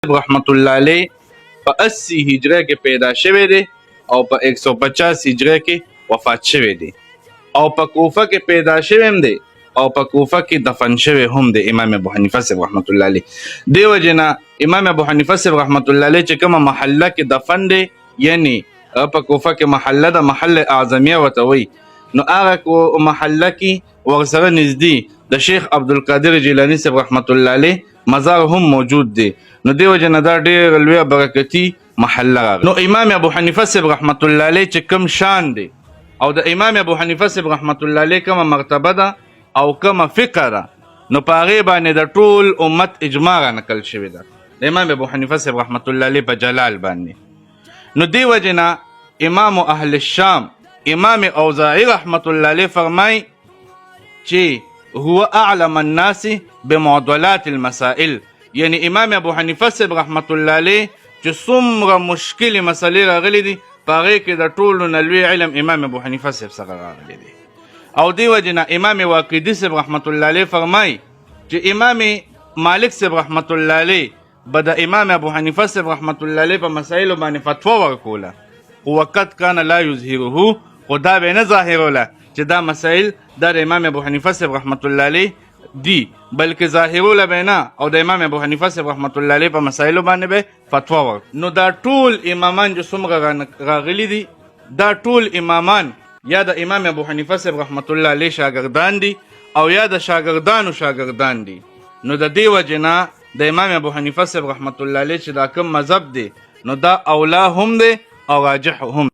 رحمت الله علیه په 80 هجری کې پیدا شوی دی او په 150 هجری کې وفات شوی دی او په کوفه کې پیدا شوی هم دی او په کوفه کې دفن شوی هم دی امام ابو حنیفه صاحب رحمت الله علیه. دیو جنا امام ابو حنیفه صاحب رحمت الله علیه چې کومه محله کې دفن دی یعنی په کوفه کې محله د محل اعظمیه وته وی نو هغه کو محله کې ورسره نږدې د شیخ عبدالقادر جیلانی صاحب رحمت الله علیه مزار هم موجود دی. نو دیو جنا دا ډیر لوی برکتی محله راغلی. نو امام ابو حنیفه صاحب رحمت الله علیه چې کوم شان دی او د امام ابو حنیفه صاحب رحمت الله علیه کومه مرتبه ده او کومه فقه ده نو په هغې باندې د ټول امت اجماع را نقل شوې ده د امام ابو حنیفه صاحب رحمت الله علیه په جلال باندې. نو دی وجنا امام اهل الشام امام اوزاعی رحمت الله علیه فرمای چې هو اعلم الناس بمعضلات المسائل یعنی امام ابو حنیفه صاحب رحمت الله علیه چې څومره مشکل مسلې راغلي دي په هغې کې د ټولو نه لوی علم امام ابو حنیفه صاحب څخه راغلی دی. او دی وجنا امام واقدي صاحب رحمت الله علیه فرمای چې امام مالک صاحب رحمت الله علیه به د امام ابو حنیفه صاحب رحمت الله علیه په مسایلو باندې فتوا ورکوله وقت کان لا یظهره خو دا به نه ظاهروله چې دا مسایل د امام ابو حنیفه صاحب رحمت الله علیه دی بلکې ظاهروله به نه او د امام ابو حنیفه صاحب رحمت الله علیه په مسایلو باندې به فتوا ورک. نو دا ټول امامان چې څومره راغلي دي دا ټول امامان یا د امام ابو حنیفه صاحب رحمت الله علیه شاګردان دي او یا د شاګردانو شاګردان دي. نو د دې وجې نه د امام ابو حنیفه صاحب رحمت الله علیه چې دا کوم مذهب دی نو دا اولا هم دی او راجح هم